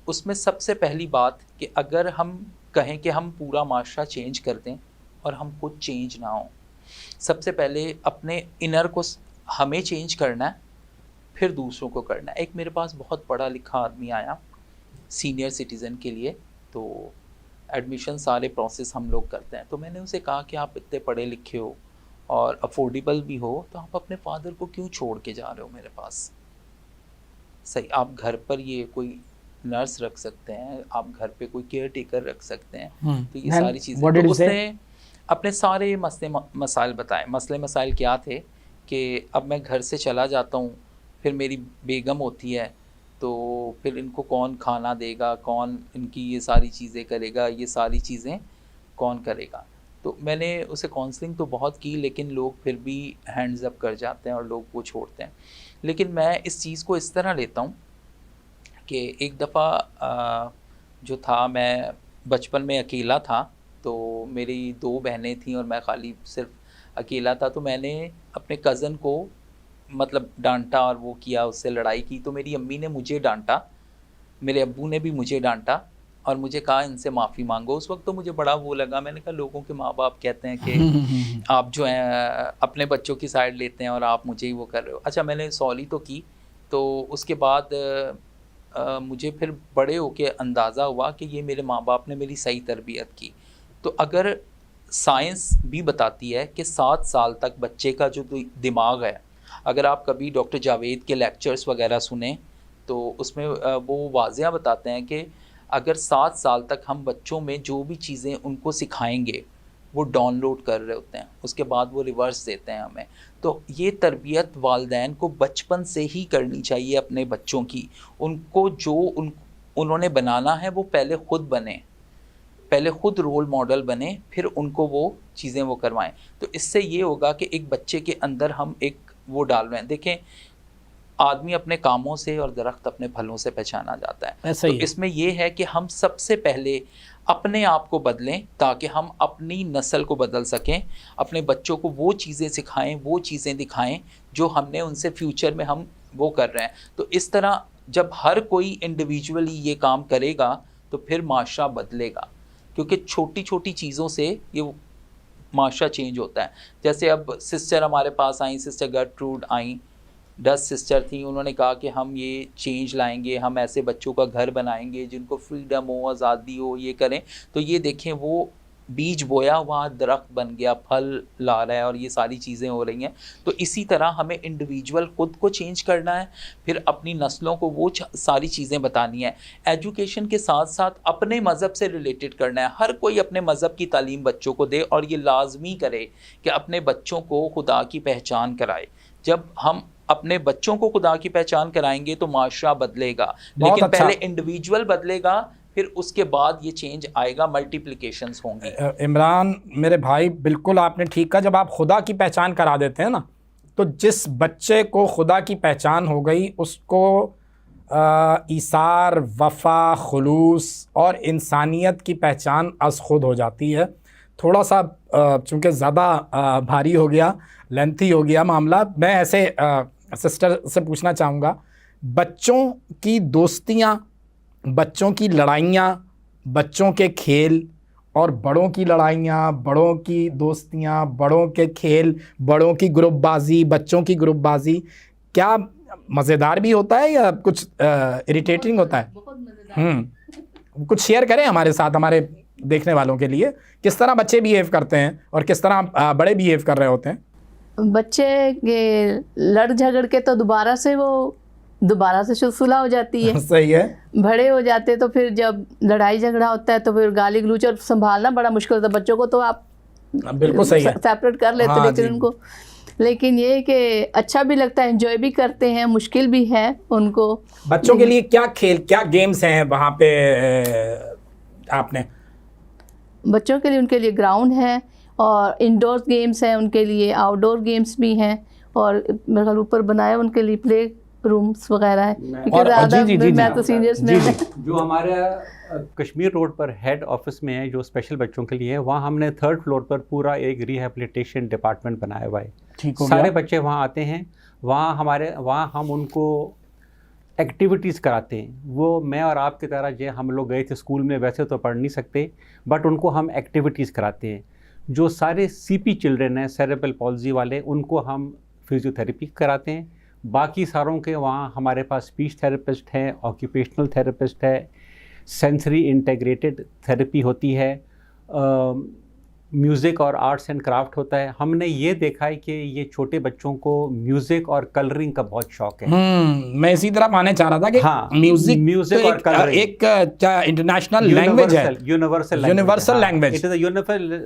उसमें सबसे पहली बात कि अगर हम कहें कि हम पूरा माशरा चेंज कर दें और हम खुद चेंज ना हो, सबसे पहले अपने इनर को हमें चेंज करना है फिर दूसरों को करना है। एक मेरे पास बहुत पढ़ा लिखा आदमी आया सीनियर सिटीज़न के लिए, तो एडमिशन सारे प्रोसेस हम लोग करते हैं। तो मैंने उसे कहा कि आप इतने पढ़े लिखे हो और अफोर्डेबल भी हो, तो आप अपने फादर को क्यों छोड़ के जा रहे हो मेरे पास? सही, आप घर पर ये कोई नर्स रख सकते हैं, आप घर पे कोई केयर टेकर रख सकते हैं, तो ये सारी चीज़ें। तो उसने अपने सारे मसले मसाइल बताए। मसले मसाइल क्या थे कि अब मैं घर से चला जाता हूँ, फिर मेरी बेगम होती है, तो फिर इनको कौन खाना देगा, कौन इनकी ये सारी चीज़ें करेगा, ये सारी चीज़ें कौन करेगा। तो मैंने उसे काउंसलिंग तो बहुत की, लेकिन लोग फिर भी हैंड्स अप कर जाते हैं और लोग वो छोड़ते हैं। लेकिन मैं इस चीज़ को इस तरह लेता हूँ कि एक दफ़ा जो था, मैं बचपन में अकेला था, तो मेरी 2 बहनें थीं और मैं खाली सिर्फ अकेला था। तो मैंने अपने कज़न को मतलब डांटा और वो किया, उससे लड़ाई की। तो मेरी अम्मी ने मुझे डांटा, मेरे अब्बू ने भी मुझे डांटा और मुझे कहा इनसे माफ़ी मांगो। उस वक्त तो मुझे बड़ा वो लगा, मैंने कहा लोगों के माँ बाप कहते हैं कि आप जो हैं अपने बच्चों की साइड लेते हैं और आप मुझे ही वो कर रहे हो। अच्छा, मैंने सॉरी तो की। तो उसके बाद मुझे फिर बड़े होके अंदाज़ा हुआ कि ये मेरे माँ बाप ने मेरी सही तरबियत की। तो अगर साइंस भी बताती है कि 7 साल तक बच्चे का जो दिमाग है, अगर आप कभी डॉक्टर जावेद के लेक्चर्स वगैरह सुने तो उसमें वो वाज़िया बताते हैं कि अगर 7 साल तक हम बच्चों में जो भी चीज़ें उनको सिखाएंगे वो डाउनलोड कर रहे होते हैं, उसके बाद वो रिवर्स देते हैं हमें। तो ये तरबियत वालिदैन को बचपन से ही करनी चाहिए अपने बच्चों की। उनको जो उन्होंने बनाना है वो पहले ख़ुद बने, पहले ख़ुद रोल मॉडल बने, फिर उनको वो चीज़ें वो करवाएं। तो इससे ये होगा कि एक बच्चे के अंदर हम एक वो डाल रहे हैं। देखें, आदमी अपने कामों से और दरख्त अपने फलों से पहचाना जाता है। तो इसमें यह है कि हम सबसे पहले अपने आप को बदलें ताकि हम अपनी नस्ल को बदल सकें, अपने बच्चों को वो चीज़ें सिखाएं, वो चीज़ें दिखाएं जो हमने उनसे फ्यूचर में हम वो कर रहे हैं। तो इस तरह जब हर कोई इंडिविजुअली ये काम करेगा तो फिर माशरा बदलेगा, क्योंकि छोटी छोटी चीज़ों से ये माशरा चेंज होता है। जैसे अब सिस्टर हमारे पास आई, सिस्टर गर्ट्रूड आई, 10 सिस्टर थी, उन्होंने कहा कि हम ये चेंज लाएंगे, हम ऐसे बच्चों का घर बनाएंगे जिनको फ्रीडम हो, आज़ादी हो, ये करें। तो ये देखें, वो बीज बोया, वहाँ दरख्त बन गया, फल ला रहा है और ये सारी चीज़ें हो रही हैं। तो इसी तरह हमें इंडिविजुअल ख़ुद को चेंज करना है, फिर अपनी नस्लों को वो सारी चीज़ें बतानी है। एजुकेशन के साथ साथ अपने मज़हब से रिलेटेड करना है। हर कोई अपने मज़हब की तालीम बच्चों को दे और ये लाजमी करे कि अपने बच्चों को खुदा की पहचान कराए। जब हम अपने बच्चों को खुदा की पहचान कराएंगे तो माशरा बदलेगा, लेकिन पहले इंडिविजुअल बदलेगा, फिर उसके बाद ये चेंज आएगा, मल्टीप्लिकेशंस होंगी। इमरान मेरे भाई, बिल्कुल आपने ठीक कहा। जब आप खुदा की पहचान करा देते हैं ना, तो जिस बच्चे को खुदा की पहचान हो गई उसको ईसार, वफ़ा, खुलूस और इंसानियत की पहचान अज़ खुद हो जाती है। थोड़ा सा चूँकि ज़्यादा भारी हो गया, लेंथी हो गया मामला, मैं ऐसे सिस्टर से पूछना चाहूँगा, बच्चों की दोस्तियाँ, बच्चों की लड़ाइयाँ, बच्चों के खेल और बड़ों की लड़ाइयाँ, बड़ों की दोस्तियाँ, बड़ों के खेल, बड़ों की ग्रुपबाजी, बच्चों की ग्रुपबाजी, क्या मज़ेदार भी होता है या कुछ इरिटेटिंग होता है? बहुत मज़ेदार। कुछ शेयर करें हमारे साथ, हमारे देखने वालों के लिए, किस तरह बच्चे बिहेव करते हैं और किस तरह बड़े बिहेव कर रहे होते हैं। बच्चे के लड़ झगड़ के तो दोबारा से सुलह हो जाती है। सही है। बड़े हो जाते तो फिर जब लड़ाई झगड़ा होता है तो फिर गाली गलौज और संभालना बड़ा मुश्किल होता है। बच्चों को तो आप बिल्कुल सही है, सेपरेट कर लेते, लेकिन उनको, लेकिन ये कि अच्छा भी लगता है, एंजॉय भी करते हैं, मुश्किल भी है उनको। बच्चों के लिए क्या खेल, क्या गेम्स हैं वहाँ पे आपने? बच्चों के लिए, उनके लिए ग्राउंड है और इंडोर गेम्स हैं, उनके लिए आउटडोर गेम्स भी हैं, और मेरे ख्याल ऊपर बनाया उनके लिए प्ले रूम्स वगैरह है। मैं तो सीनियर्स में जो हमारा कश्मीर रोड पर हेड ऑफिस में है, जो स्पेशल बच्चों के लिए है, वहाँ हमने 3rd फ्लोर पर पूरा एक रिहेबिलिटेशन डिपार्टमेंट बनाया हुआ है। सारे बच्चे वहाँ आते हैं, वहाँ हम उनको एक्टिविटीज़ कराते हैं। वो मैं और आपकी तरह जो हम लोग गए थे स्कूल में, वैसे तो पढ़ नहीं सकते, बट उनको हम एक्टिविटीज़ कराते हैं। जो सारे CP चिल्ड्रन हैं, सेरेब्रल पॉल्जी वाले, उनको हम फिजियोथेरेपी कराते हैं। बाकी सारों के वहाँ हमारे पास स्पीच थेरेपिस्ट हैं, ऑक्यूपेशनल थेरेपिस्ट है, सेंसरी इंटीग्रेटेड थेरेपी होती है, म्यूज़िक और आर्ट्स एंड क्राफ्ट होता है। हमने ये देखा है कि ये छोटे बच्चों को म्यूज़िक और कलरिंग का बहुत शौक है। मैं इसी तरह मानने चाह रहा था कि हाँ, म्यूजिक तो और कलरिंग एक क्या इंटरनेशनल लैंग्वेज है, universal language, it is a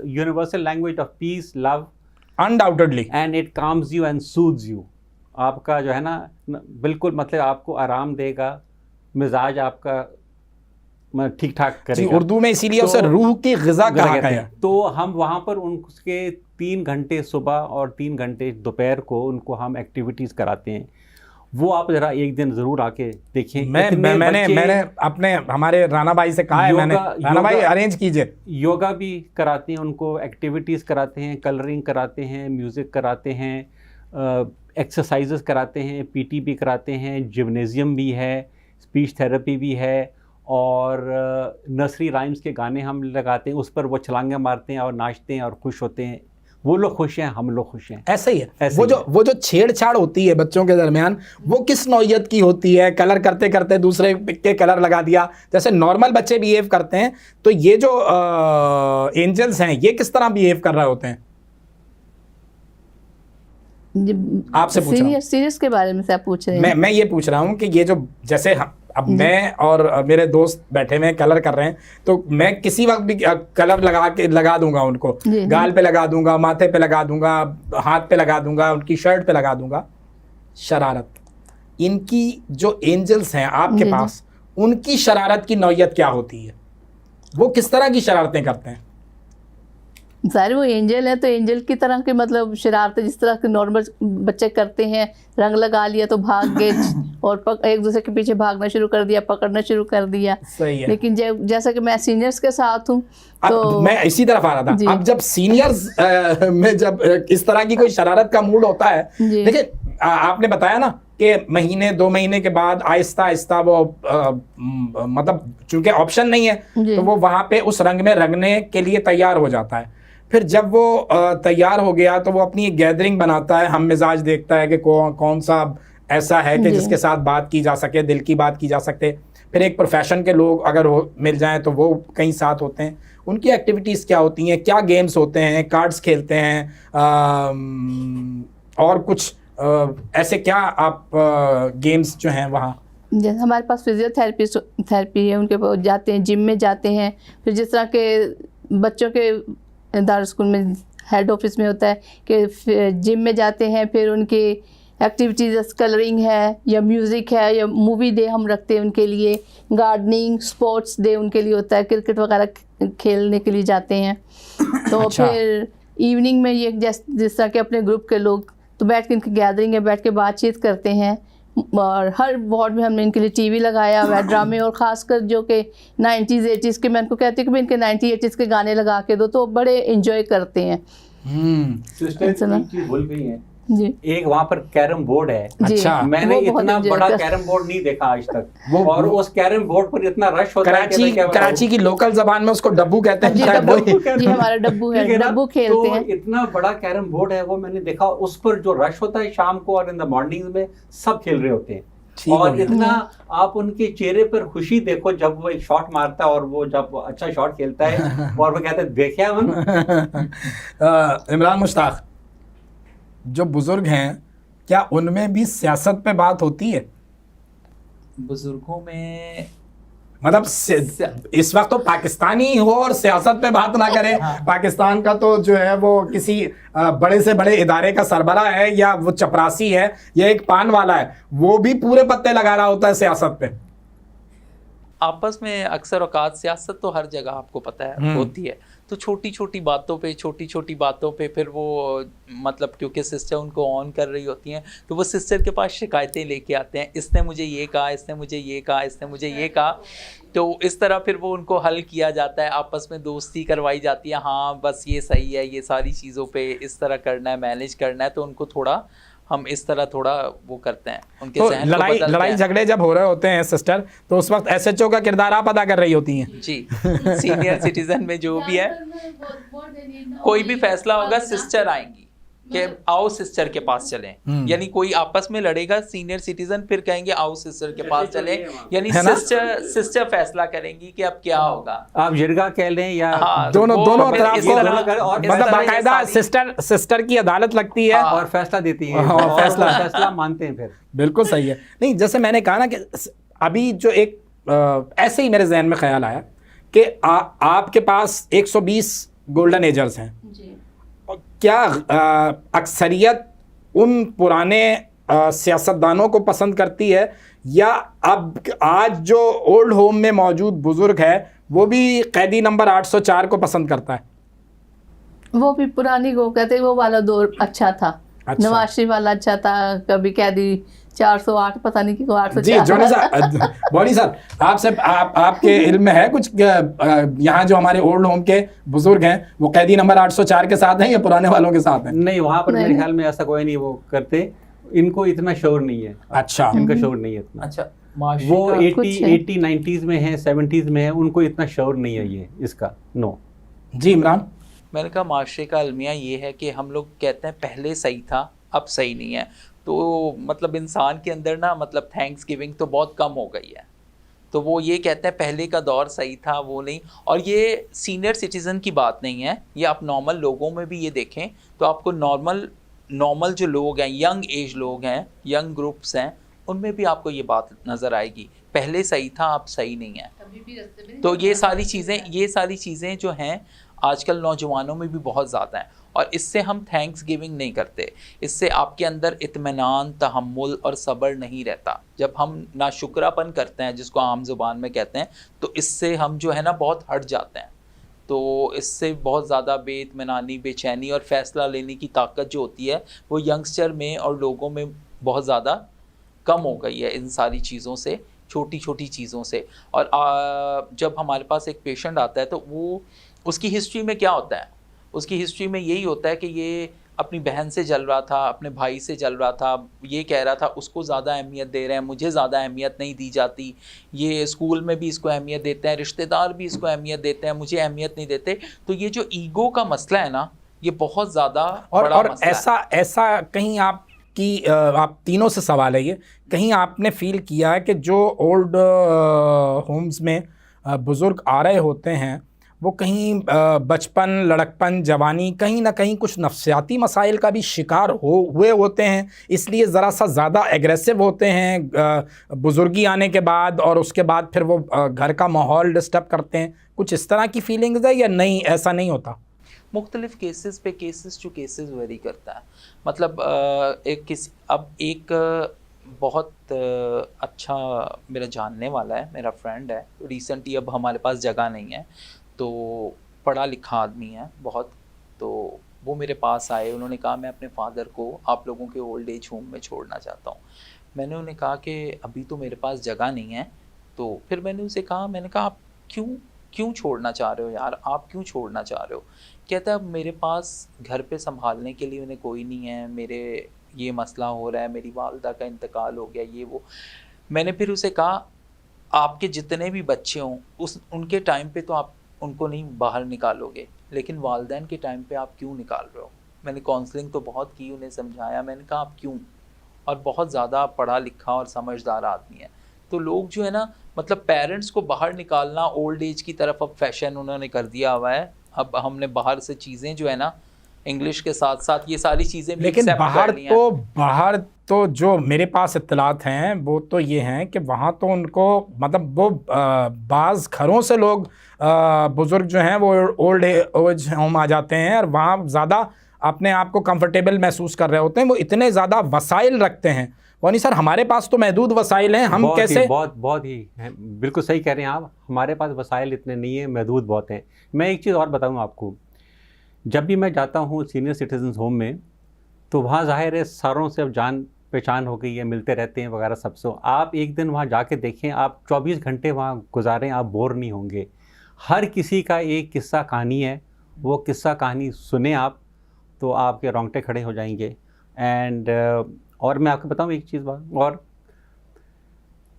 universal language of peace, love, undoubtedly, and it calms you and soothes you. आपका जो है ना बिल्कुल मतलब आपको आराम देगा, मिजाज आपका ठीक ठाक करेगा। उर्दू में इसीलिए उसे रूह की ग़िज़ा कहा गया है। तो हम वहाँ पर उनके 3 घंटे सुबह और 3 घंटे दोपहर को उनको हम एक्टिविटीज़ कराते हैं। वो आप ज़रा एक दिन ज़रूर आके देखें। मैंने अपने हमारे राना भाई से कहा है, राना भाई अरेंज कीजिए। योगा भी कराते हैं उनको, एक्टिविटीज़ कराते हैं, कलरिंग कराते हैं, म्यूज़िक कराते हैं, एक्सरसाइजेस कराते हैं, पीटी भी कराते हैं, जिम्नेजियम भी है, स्पीच थेरेपी भी है, और नर्सरी राइम्स के गाने हम लगाते हैं, उस पर वो छलांगे मारते हैं और नाचते हैं और खुश होते हैं। वो लोग खुश हैं, हम लोग खुश हैं। ऐसे ही है। वो जो छेड़छाड़ होती है बच्चों के दरमियान, वो किस नौइयत की होती है? कलर करते करते दूसरे के कलर लगा दिया, जैसे नॉर्मल बच्चे बिहेव करते हैं, तो ये जो एंजल्स हैं ये किस तरह बिहेव कर रहे होते हैं? आपसे पूछ रहा हूं। सीरियस के बारे में से आप पूछ रहे हैं? मैं ये पूछ रहा हूँ कि ये जो जैसे अब मैं और मेरे दोस्त बैठे हुए कलर कर रहे हैं, तो मैं किसी वक्त भी कलर लगा दूंगा उनको, गाल पे लगा दूंगा, माथे पे लगा दूंगा, हाथ पे लगा दूंगा, उनकी शर्ट पे लगा दूंगा। शरारत, इनकी जो एंजल्स हैं आपके पास, उनकी शरारत की नौयत क्या होती है? वो किस तरह की शरारतें करते हैं? सारे वो एंजल है तो एंजल की तरह के मतलब शरारतें जिस तरह के नॉर्मल बच्चे करते हैं, रंग लगा लिया तो भाग गए और एक दूसरे के पीछे भागना शुरू कर दिया, पकड़ना शुरू कर दिया। सही है। लेकिन जैसा कि मैं सीनियर्स के साथ हूँ तो मैं इसी तरफ आ रहा था। अब जब सीनियर्स में जब इस तरह की कोई शरारत का मूड होता है, देखिए आपने बताया ना कि महीने 2 महीने के बाद आहिस्ता आहिस्ता वो मतलब चूंकि ऑप्शन नहीं है तो वो वहां पे उस रंग में रंगने के लिए तैयार हो जाता है। फिर जब वो तैयार हो गया तो वो अपनी एक गैदरिंग बनाता है, हम मिजाज देखता है कि कौन सा ऐसा है कि जिसके साथ बात की जा सके, दिल की बात की जा सकते। फिर एक प्रोफेशन के लोग अगर मिल जाएं तो वो कहीं साथ होते हैं। उनकी एक्टिविटीज़ क्या होती हैं, क्या गेम्स होते हैं, कार्ड्स खेलते हैं, और कुछ ऐसे क्या आप गेम्स जो हैं वहाँ? जैसे हमारे पास फिजियोथेरेपी है, उनके पास जाते हैं, जिम में जाते हैं। फिर जिस तरह के बच्चों के दारुल स्कूल में हेड ऑफिस में होता है कि जिम में जाते हैं, फिर उनकी एक्टिविटीज़ कलरिंग है या म्यूज़िक है या मूवी डे हम रखते हैं उनके लिए, गार्डनिंग, स्पोर्ट्स डे उनके लिए होता है, क्रिकेट वगैरह खेलने के लिए जाते हैं। तो अच्छा। फिर इवनिंग में ये जिस तरह के अपने ग्रुप के लोग तो बैठ के इनकी गैदरिंग है, बैठ के बातचीत करते हैं। और हर वार्ड में हमने इनके लिए टीवी लगाया हुआ है, ड्रामे, और ख़ासकर जो कि 90s 80s के, मैं इनको कहती हूँ कि इनके 90 80s के गाने लगा के दो तो बड़े इंजॉय करते हैं। सिस्टर भूल गई हैं जी, एक वहाँ पर कैरम बोर्ड है। अच्छा। मैंने इतना बड़ा कैरम बोर्ड नहीं देखा आज तक। और उस कैरम बोर्ड पर इतना रश होता है। कराची की लोकल जबान में उसको डब्बू कहते हैं। जी, हमारा डब्बू है, डब्बू खेलते हैं। इतना बड़ा कैरम बोर्ड है वो मैंने देखा, उस पर जो रश होता है शाम को और इन द मॉर्निंग में सब खेल रहे होते हैं। और इतना आप उनके चेहरे पर खुशी देखो जब वो एक शॉट मारता है और वो जब अच्छा शॉट खेलता है और वो कहते हैं देखिए हम। इमरान मुश्ताक, जो बुजुर्ग हैं क्या उनमें भी सियासत पे बात होती है? बुजुर्गों में मतलब इस वक्त तो पाकिस्तानी हो और सियासत पे बात ना करे। पाकिस्तान का तो जो है वो किसी बड़े से बड़े इदारे का सरबराह है, या वो चपरासी है, या एक पान वाला है, वो भी पूरे पत्ते लगा रहा होता है सियासत पे। आपस में अक्सर औकात सियासत तो हर जगह आपको पता है होती है, तो छोटी छोटी बातों पे फिर वो मतलब क्योंकि सिस्टर उनको ऑन कर रही होती हैं तो वो सिस्टर के पास शिकायतें लेके आते हैं, इसने मुझे ये कहा, इसने मुझे ये कहा, इसने मुझे ये कहा। तो इस तरह फिर वो उनको हल किया जाता है, आपस में दोस्ती करवाई जाती है। हाँ बस ये सही है, ये सारी चीज़ों पे इस तरह करना है, मैनेज करना है। तो उनको थोड़ा हम इस तरह थोड़ा वो करते हैं, उनके तो ज़हन लड़ाई झगड़े जब हो रहे होते हैं सिस्टर, तो उस वक्त एसएचओ का किरदार आप अदा कर रही होती हैं? जी, सीनियर सिटीजन में जो भी है, कोई भी फैसला होगा सिस्टर आएंगी, कि आओ सिस्टर के पास चलें, यानी कोई आपस में लड़ेगा सीनियर सिटीजन, फिर कहेंगे आओ सिस्टर के पास चलें, यानी सिस्टर फैसला करेंगी कि अब क्या होगा। आप जिरगा कह लें या दोनों तरफ को, और मतलब बाकायदा सिस्टर की अदालत लगती है और फैसला देती है, और फैसला मानते हैं फिर। बिल्कुल सही है। नहीं, जैसे मैंने कहा ना कि अभी जो एक ऐसे ही मेरे जहन में ख्याल आया कि आपके पास 120 गोल्डन एजर्स हैं, क्या अक्सरियत उन पुराने सियासतदानों को पसंद करती है, या अब आज जो ओल्ड होम में मौजूद बुजुर्ग है वो भी कैदी नंबर 804 को पसंद करता है? वो भी पुरानी को कहते हैं वो वाला दौर अच्छा था। अच्छा। नवाज शरीफ वाला अच्छा था, कभी कैदी 408 पता नहीं क्यों 804। जी जोनी साहब, बॉडी साहब, आपसे आपके इल्म में है कुछ, यहाँ जो हमारे ओल्ड होम के बुजुर्ग हैं वो कैदी नंबर 804 के साथ हैं या पुराने वालों के साथ हैं? नहीं, वहाँ पर मेरे ख्याल में ऐसा कोई नहीं वो करते, इनको इतना शोर नहीं है। अच्छा, इनका शोर नहीं है इतना। अच्छा, वो 80 90s में है, 70s में है, उनको इतना शोर नहीं है ये इसका। नो जी इमरान। मैंने कहा माशरे का अलमिया ये है कि हम लोग कहते हैं पहले सही था अब सही नहीं है, तो मतलब इंसान के अंदर ना मतलब थैंक्स गिविंग तो बहुत कम हो गई है, तो वो ये कहते हैं पहले का दौर सही था वो नहीं। और ये सीनियर सिटीज़न की बात नहीं है, ये आप नॉर्मल लोगों में भी ये देखें तो आपको नॉर्मल जो लोग हैं, यंग एज लोग हैं, यंग ग्रुप्स हैं, उनमें भी आपको ये बात नज़र आएगी, पहले सही था अब सही नहीं है। तो ये सारी चीज़ें जो हैं आजकल नौजवानों में भी बहुत ज़्यादा हैं, और इससे हम थैंक्स गिविंग नहीं करते, इससे आपके अंदर इत्मीनान, तहम्मुल और सब्र नहीं रहता। जब हम नाशुक्रापन करते हैं, जिसको आम ज़ुबान में कहते हैं, तो इससे हम जो है ना बहुत हट जाते हैं, तो इससे बहुत ज़्यादा बेइत्मीनानी, बेचैनी और फ़ैसला लेने की ताकत जो होती है वो यंगस्टर में और लोगों में बहुत ज़्यादा कम हो गई है इन सारी चीज़ों से, छोटी छोटी चीज़ों से। और जब हमारे पास एक पेशेंट आता है तो वो उसकी हिस्ट्री में क्या होता है, उसकी हिस्ट्री में यही होता है कि ये अपनी बहन से जल रहा था, अपने भाई से जल रहा था, ये कह रहा था उसको ज़्यादा अहमियत दे रहे हैं, मुझे ज़्यादा अहमियत नहीं दी जाती, ये स्कूल में भी इसको अहमियत देते हैं, रिश्तेदार भी इसको अहमियत देते हैं, मुझे अहमियत नहीं देते। तो ये जो ईगो का मसला है ना, ये बहुत ज़्यादा बड़ा मसला है। ऐसा कहीं आप तीनों से सवाल है ये, कहीं आपने फील किया है कि जो ओल्ड होम्स में बुज़ुर्ग आ रहे होते हैं वो कहीं बचपन, लड़कपन, जवानी, कहीं ना कहीं कुछ नफ्सियाती मसाइल का भी शिकार हुए होते हैं, इसलिए ज़रा सा ज़्यादा एग्रेसिव होते हैं बुज़ुर्गी आने के बाद, और उसके बाद फिर वो घर का माहौल डिस्टर्ब करते हैं? कुछ इस तरह की फीलिंग्स है या नहीं, ऐसा नहीं होता? मुख्तलिफ़ केसेस पे केसेस टू केसेस वेरी करता है। मतलब एक बहुत अच्छा मेरा जानने वाला है, मेरा फ्रेंड है, रिसेंटली अब हमारे पास जगह नहीं है, तो पढ़ा लिखा आदमी है बहुत, तो वो मेरे पास आए, उन्होंने कहा मैं अपने फादर को आप लोगों के ओल्ड एज होम में छोड़ना चाहता हूँ। मैंने उन्हें कहा कि अभी तो मेरे पास जगह नहीं है, तो फिर मैंने उनसे कहा, मैंने कहा आप क्यों छोड़ना चाह रहे हो यार, आप क्यों छोड़ना चाह रहे हो? कहता है मेरे पास घर पे संभालने के लिए उन्हें कोई नहीं है, मेरे ये मसला हो रहा है, मेरी वालदा का इंतकाल हो गया, ये वो। मैंने फिर उसे कहा आपके जितने भी बच्चे हों उनके टाइम पे तो आप उनको नहीं बाहर निकालोगे, लेकिन वालिदैन के टाइम पे आप क्यों निकाल रहे हो? मैंने काउंसलिंग तो बहुत की, उन्हें समझाया, मैंने कहा आप क्यों? और बहुत ज़्यादा पढ़ा लिखा और समझदार आदमी है। तो लोग जो है ना, मतलब पेरेंट्स को बाहर निकालना ओल्ड एज की तरफ अब फैशन उन्होंने कर दिया हुआ है। अब हमने बाहर से चीज़ें जो है ना, इंग्लिश के साथ साथ ये सारी चीज़ें भी लेकिन बाहर तो जो मेरे पास इत्तलात हैं वो तो ये हैं कि वहाँ तो उनको मतलब वो बाज़ घरों से लोग बुज़ुर्ग जो हैं वो ओल्ड एज होम आ जाते हैं और वहाँ ज़्यादा अपने आप को कंफर्टेबल महसूस कर रहे होते हैं, वो इतने ज़्यादा वसाइल रखते हैं। वानी सर, हमारे पास तो महदूद वसाइल हैं, हम कैसे? बहुत ही बिल्कुल सही कह रहे हैं आप, हमारे पास वसाइल इतने नहीं है, महदूद बहुत हैं। मैं एक चीज़ और बताऊँ आपको, जब भी मैं जाता हूँ सीनियर सिटीजन होम में, तो वहाँ ज़ाहिर है सारों से अब जान पहचान हो गई है, मिलते रहते हैं वगैरह सबसे। आप एक दिन वहाँ जाके देखें, आप 24 घंटे वहाँ गुजारें, आप बोर नहीं होंगे। हर किसी का एक किस्सा कहानी है, वो किस्सा कहानी सुने आप तो आपके रोंगटे खड़े हो जाएंगे। एंड और मैं आपको बताऊँ एक चीज़ बात और,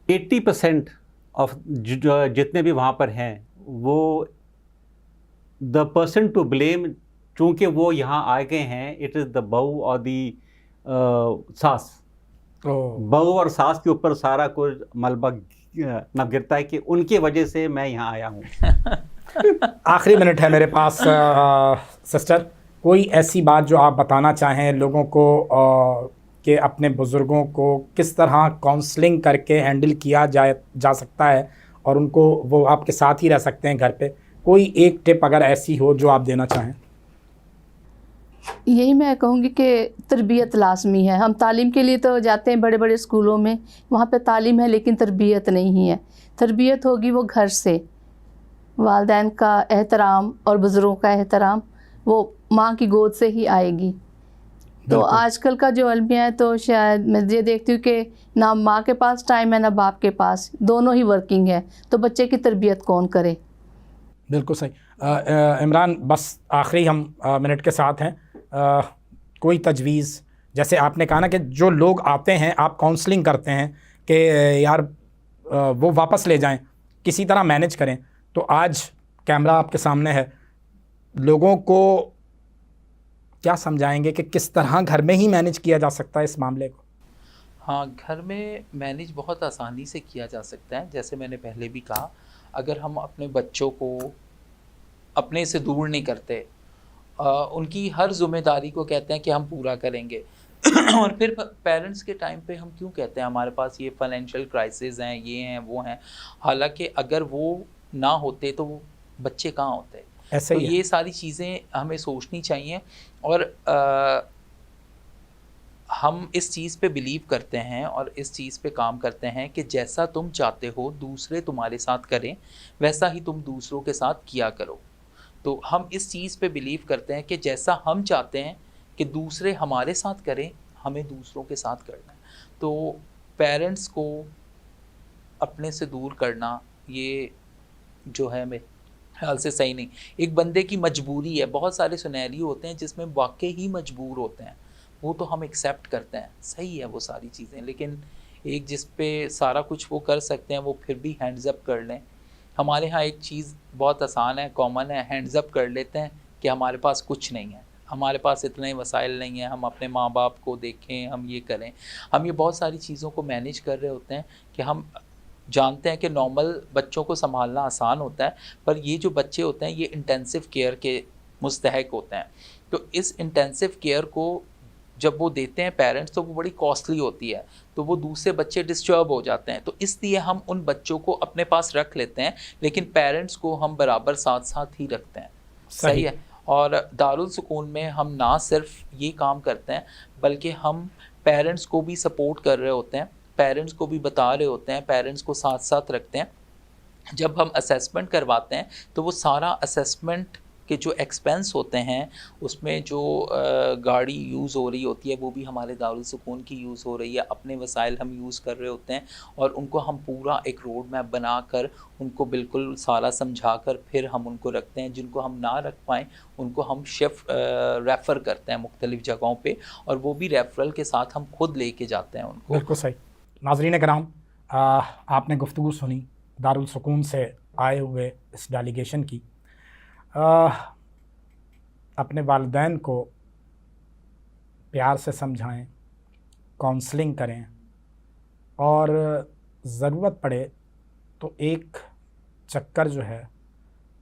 80% ऑफ जितने भी वहाँ पर हैं वो द पर्सन टू ब्लेम चूँकि वो यहाँ आ गए हैं, इट इज़ द बहू और दी सास, बहू और सास के ऊपर सारा कुछ मलबा न गिरता है कि उनकी वजह से मैं यहाँ आया हूँ। आखिरी मिनट है मेरे पास सिस्टर, कोई ऐसी बात जो आप बताना चाहें लोगों को कि अपने बुज़ुर्गों को किस तरह काउंसलिंग करके हैंडल किया जा सकता है और उनको वो आपके साथ ही रह सकते हैं घर पे, कोई एक टिप अगर ऐसी हो जो आप देना चाहें? यही मैं कहूँगी कि तरबियत लाजमी है। हम तालीम के लिए तो जाते हैं बड़े बड़े स्कूलों में, वहाँ पे तालीम है लेकिन तरबियत नहीं है। तरबियत होगी वो घर से, वालिदैन का एहतराम और बुज़ुर्गों का एहतराम वो माँ की गोद से ही आएगी। तो आजकल का जो अलमिया है तो शायद मैं ये देखती हूँ कि ना माँ के पास टाइम है ना बाप के पास, दोनों ही वर्किंग है, तो बच्चे की तरबियत कौन करे। बिल्कुल सही। इमरान, बस आखिरी हम मिनट के साथ हैं, कोई तजवीज़, जैसे आपने कहा ना कि जो लोग आते हैं आप काउंसलिंग करते हैं कि यार वो वापस ले जाएं, किसी तरह मैनेज करें, तो आज कैमरा आपके सामने है, लोगों को क्या समझाएंगे कि किस तरह घर में ही मैनेज किया जा सकता है इस मामले को? हाँ, घर में मैनेज बहुत आसानी से किया जा सकता है। जैसे मैंने पहले भी कहा, अगर हम अपने बच्चों को अपने से दूर नहीं करते, उनकी हर ज़िम्मेदारी को कहते हैं कि हम पूरा करेंगे और फिर पेरेंट्स के टाइम पे हम क्यों कहते हैं हमारे पास ये फाइनेंशियल क्राइसिस हैं, ये हैं, वो हैं, हालांकि अगर वो ना होते तो वो बच्चे कहाँ होते। ऐसे तो ही ये सारी चीज़ें हमें सोचनी चाहिए और हम इस चीज़ पे बिलीव करते हैं और इस चीज़ पे काम करते हैं कि जैसा तुम चाहते हो दूसरे तुम्हारे साथ करें, वैसा ही तुम दूसरों के साथ किया करो। तो हम इस चीज़ पे बिलीव करते हैं कि जैसा हम चाहते हैं कि दूसरे हमारे साथ करें, हमें दूसरों के साथ करना है। तो पेरेंट्स को अपने से दूर करना ये जो है मेरे ख्याल से सही नहीं। एक बंदे की मजबूरी है, बहुत सारे सिनेरियो होते हैं जिसमें वाकई ही मजबूर होते हैं, वो तो हम एक्सेप्ट करते हैं, सही है वो सारी चीज़ें, लेकिन एक जिस पे सारा कुछ वो कर सकते हैं वो फिर भी हैंड्स अप कर लें। हमारे यहाँ एक चीज़ बहुत आसान है, कॉमन है, हैंड्स अप कर लेते हैं कि हमारे पास कुछ नहीं है, हमारे पास इतने वसाइल नहीं हैं, हम अपने माँ बाप को देखें, हम ये करें। हम ये बहुत सारी चीज़ों को मैनेज कर रहे होते हैं कि हम जानते हैं कि नॉर्मल बच्चों को संभालना आसान होता है, पर ये जो बच्चे होते हैं ये इंटेंसिव केयर के मुस्तहक होते हैं। तो इस इंटेंसिव केयर को जब वो देते हैं पेरेंट्स तो वो बड़ी कॉस्टली होती है, तो वो दूसरे बच्चे डिस्टर्ब हो जाते हैं। तो इसलिए हम उन बच्चों को अपने पास रख लेते हैं, लेकिन पेरेंट्स को हम बराबर साथ साथ ही रखते हैं। सही है। और दारुल सुकून में हम ना सिर्फ ये काम करते हैं बल्कि हम पेरेंट्स को भी सपोर्ट कर रहे होते हैं, पेरेंट्स को भी बता रहे होते हैं, पेरेंट्स को साथ साथ रखते हैं। जब हम असेसमेंट करवाते हैं तो वो सारा असेसमेंट के जो एक्सपेंस होते हैं उसमें जो गाड़ी यूज़ हो रही होती है वो भी हमारे दारुल सुकून की यूज़ हो रही है, अपने वसाइल हम यूज़ कर रहे होते हैं और उनको हम पूरा एक रोड मैप बनाकर उनको बिल्कुल सारा समझाकर फिर हम उनको रखते हैं। जिनको हम ना रख पाएँ उनको हम रेफ़र करते हैं मुख्तलिफ़ जगहों पे और वो भी रेफरल के साथ हम खुद लेके जाते हैं उनको। बिल्कुल सही। नाज़रीन कराम, आपने गुफ्तगू सुनी दारुल सुकून से आए हुए इस डेलीगेशन की। अपने वालिदैन को प्यार से समझाएं, काउंसलिंग करें और ज़रूरत पड़े तो एक चक्कर जो है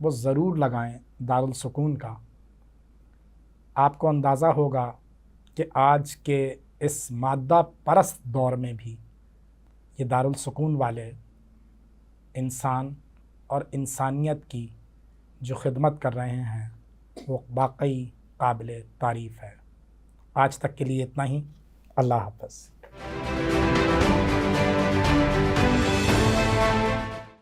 वो ज़रूर लगाएं दारुल सुकून का। आपको अंदाज़ा होगा कि आज के इस मादा परस्त दौर में भी ये दारुल सुकून वाले इंसान और इंसानियत की जो खिदमत कर रहे हैं वो वाकई काबिल तारीफ़ है। आज तक के लिए इतना ही। अल्लाह हाफ़िज़।